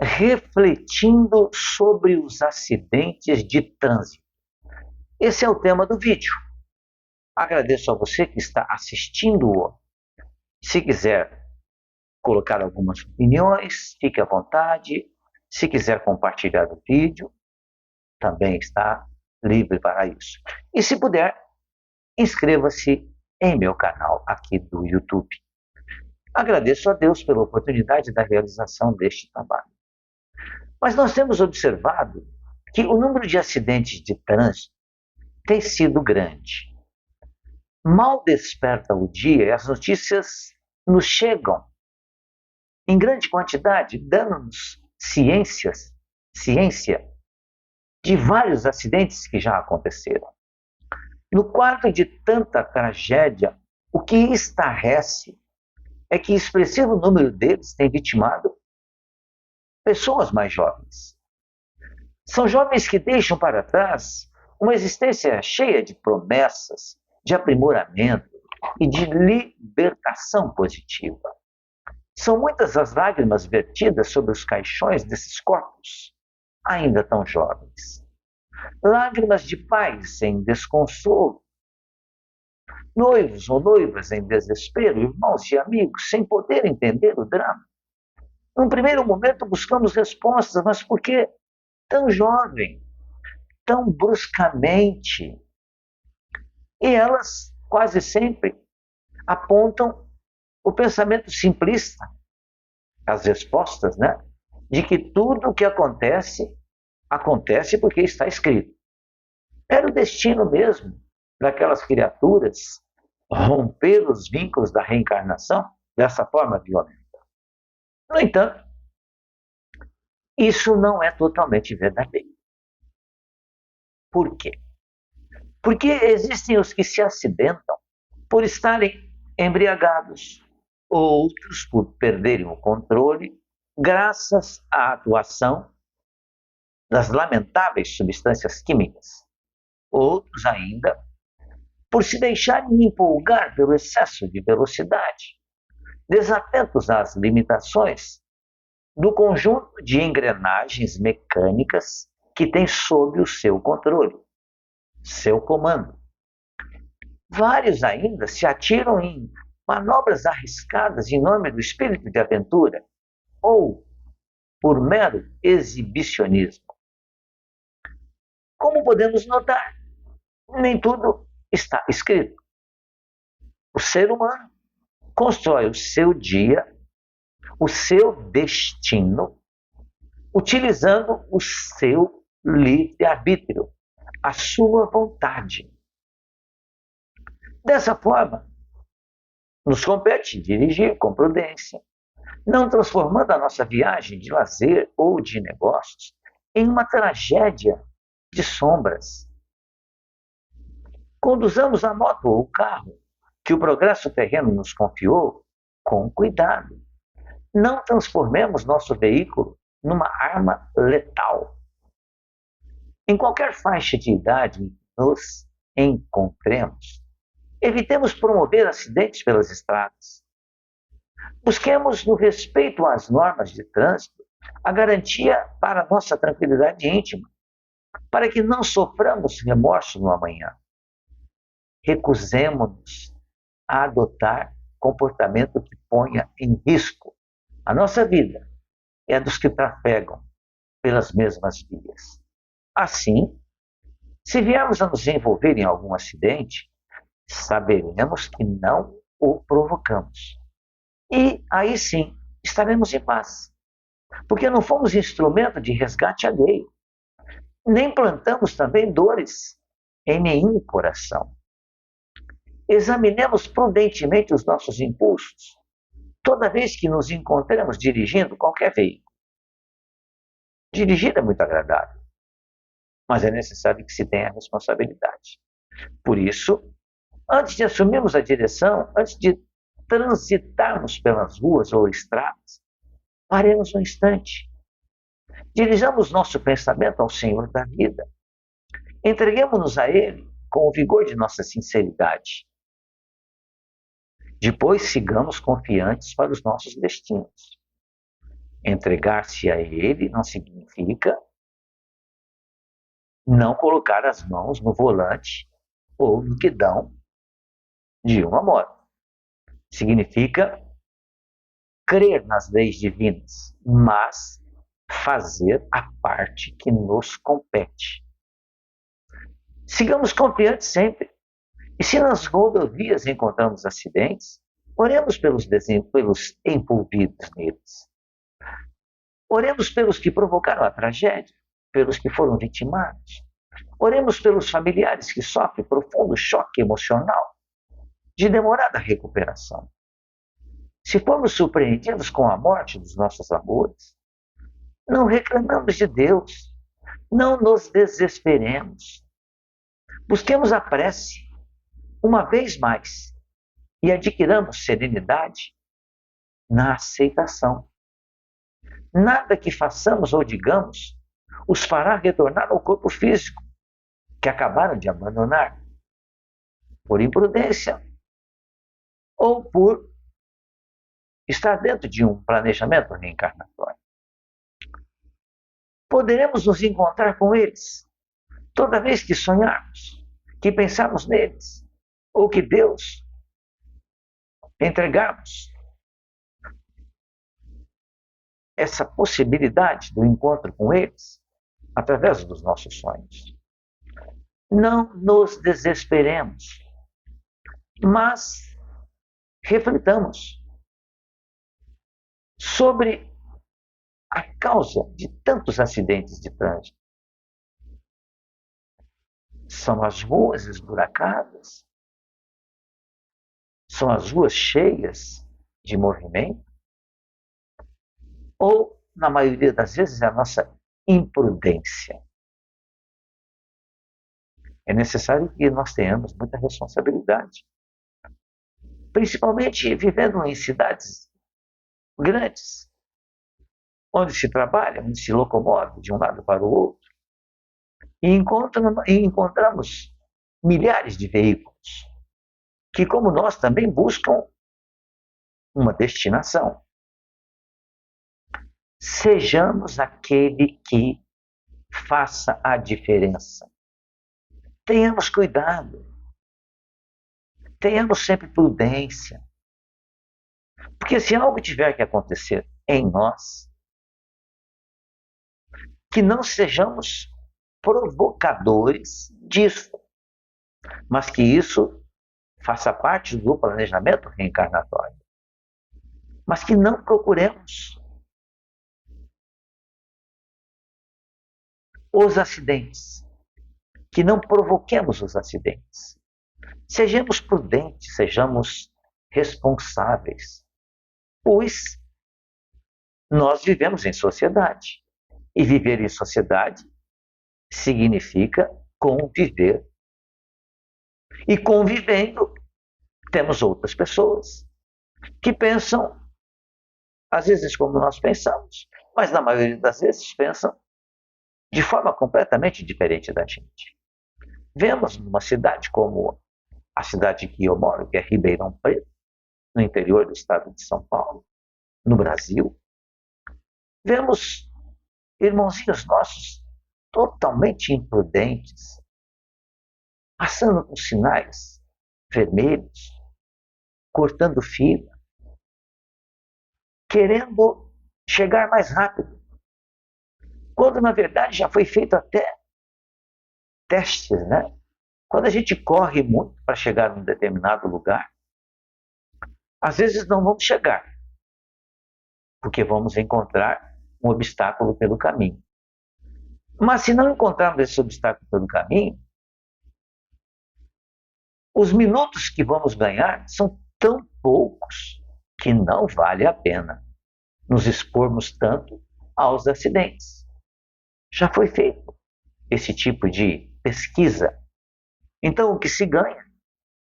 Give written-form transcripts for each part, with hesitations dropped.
refletindo sobre os acidentes de trânsito. Esse é o tema do vídeo. Agradeço a você que está assistindo-o. Se quiser colocar algumas opiniões, fique à vontade. Se quiser compartilhar o vídeo, também está livre para isso. E se puder, inscreva-se em meu canal aqui do YouTube. Agradeço a Deus pela oportunidade da realização deste trabalho. Mas nós temos observado que o número de acidentes de trânsito tem sido grande. Mal desperta o dia e as notícias nos chegam em grande quantidade, dando-nos ciência de vários acidentes que já aconteceram. No quadro de tanta tragédia, o que estarrece é que expressivo número deles tem vitimado pessoas mais jovens. São jovens que deixam para trás uma existência cheia de promessas, de aprimoramento e de libertação positiva. São muitas as lágrimas vertidas sobre os caixões desses corpos, ainda tão jovens. Lágrimas de pais em desconsolo, noivos ou noivas em desespero, irmãos e amigos sem poder entender o drama. Num primeiro momento buscamos respostas, mas por que tão jovem, tão bruscamente? E elas quase sempre apontam o pensamento simplista, as respostas, né? De que tudo o que acontece, acontece porque está escrito. Era o destino mesmo daquelas criaturas romper os vínculos da reencarnação dessa forma violenta. No entanto, isso não é totalmente verdadeiro. Por quê? Porque existem os que se acidentam por estarem embriagados, outros por perderem o controle, graças à atuação das lamentáveis substâncias químicas. Outros ainda por se deixarem empolgar pelo excesso de velocidade, desatentos às limitações do conjunto de engrenagens mecânicas que tem sob o seu controle, seu comando. Vários ainda se atiram em manobras arriscadas em nome do espírito de aventura ou por mero exibicionismo. Como podemos notar, nem tudo está escrito. O ser humano constrói o seu dia, o seu destino, utilizando o seu livre-arbítrio, a sua vontade. Dessa forma, nos compete dirigir com prudência, não transformando a nossa viagem de lazer ou de negócios em uma tragédia de sombras. Conduzamos a moto ou o carro que o progresso terreno nos confiou com cuidado. Não transformemos nosso veículo numa arma letal. Em qualquer faixa de idade em que nos encontremos, evitemos promover acidentes pelas estradas. Busquemos, no respeito às normas de trânsito, a garantia para a nossa tranquilidade íntima, para que não soframos remorso no amanhã. Recusemo-nos a adotar comportamento que ponha em risco a nossa vida e a dos que trafegam pelas mesmas vias. Assim, se viermos a nos envolver em algum acidente, saberemos que não o provocamos. E aí sim, estaremos em paz. Porque não fomos instrumento de resgate alheio. Nem plantamos também dores em nenhum coração. Examinemos prudentemente os nossos impulsos toda vez que nos encontramos dirigindo qualquer veículo. Dirigir é muito agradável, mas é necessário que se tenha responsabilidade. Por isso, antes de assumirmos a direção, antes de transitarmos pelas ruas ou estradas, paremos um instante. Dirijamos nosso pensamento ao Senhor da vida. Entreguemos-nos a Ele com o vigor de nossa sinceridade. Depois sigamos confiantes para os nossos destinos. Entregar-se a Ele não significa não colocar as mãos no volante ou no guidão de uma moto. Significa crer nas leis divinas, mas fazer a parte que nos compete. Sigamos confiantes sempre. E se nas rodovias encontramos acidentes, oremos pelos envolvidos neles. Oremos pelos que provocaram a tragédia, pelos que foram vitimados. Oremos pelos familiares que sofrem profundo choque emocional de demorada recuperação. Se formos surpreendidos com a morte dos nossos amores, não reclamamos de Deus, não nos desesperemos. Busquemos a prece uma vez mais e adquiramos serenidade na aceitação. Nada que façamos ou digamos os fará retornar ao corpo físico que acabaram de abandonar por imprudência ou por estar dentro de um planejamento reencarnatório. Poderemos nos encontrar com eles toda vez que sonharmos, que pensarmos neles, ou que Deus entregarmos essa possibilidade do encontro com eles através dos nossos sonhos. Não nos desesperemos, mas reflitamos sobre a causa de tantos acidentes de trânsito. São as ruas esburacadas? São as ruas cheias de movimento? Ou, na maioria das vezes, é a nossa imprudência? É necessário que nós tenhamos muita responsabilidade. Principalmente vivendo em cidades grandes, onde se trabalha, onde se locomove de um lado para o outro, e encontramos milhares de veículos que, como nós, também buscam uma destinação. Sejamos aquele que faça a diferença. Tenhamos cuidado. Tenhamos sempre prudência. Porque se algo tiver que acontecer em nós, que não sejamos provocadores disso, mas que isso faça parte do planejamento reencarnatório. Mas que não procuremos os acidentes, que não provoquemos os acidentes. Sejamos prudentes, sejamos responsáveis, pois nós vivemos em sociedade. E viver em sociedade significa conviver. E convivendo, temos outras pessoas que pensam, às vezes como nós pensamos, mas na maioria das vezes pensam de forma completamente diferente da gente. Vemos numa cidade como a cidade que eu moro, que é Ribeirão Preto, no interior do estado de São Paulo, no Brasil, vemos irmãozinhos nossos totalmente imprudentes, passando com sinais vermelhos, cortando fila, querendo chegar mais rápido, quando na verdade já foi feito até testes, né? Quando a gente corre muito para chegar a um determinado lugar, às vezes não vamos chegar, porque vamos encontrar um obstáculo pelo caminho. Mas se não encontrarmos esse obstáculo pelo caminho, os minutos que vamos ganhar são tão poucos que não vale a pena nos expormos tanto aos acidentes. Já foi feito esse tipo de pesquisa. Então, o que se ganha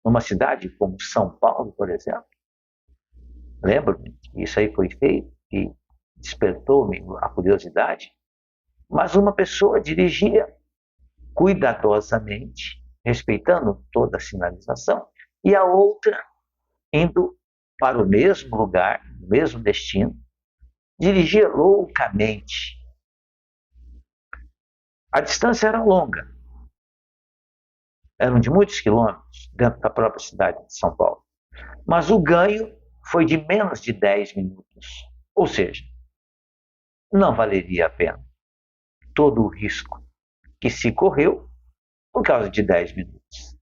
numa cidade como São Paulo, por exemplo, lembro-me que isso aí foi feito e despertou-me a curiosidade, mas uma pessoa dirigia cuidadosamente, respeitando toda a sinalização, e a outra indo para o mesmo lugar, o mesmo destino, dirigia loucamente. A distância era longa, eram de muitos quilômetros dentro da própria cidade de São Paulo. Mas o ganho foi de menos de 10 minutos. Ou seja, não valeria a pena todo o risco que se correu por causa de 10 minutos.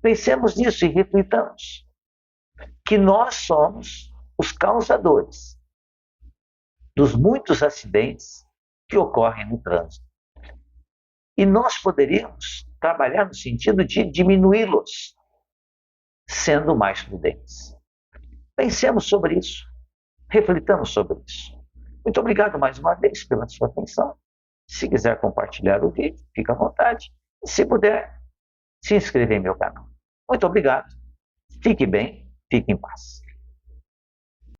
Pensemos nisso e reflitamos que nós somos os causadores dos muitos acidentes que ocorrem no trânsito. E nós poderíamos trabalhar no sentido de diminuí-los, sendo mais prudentes. Pensemos sobre isso, reflitamos sobre isso. Muito obrigado mais uma vez pela sua atenção. Se quiser compartilhar o vídeo, fique à vontade. E se puder, se inscrever em meu canal. Muito obrigado. Fique bem, fique em paz.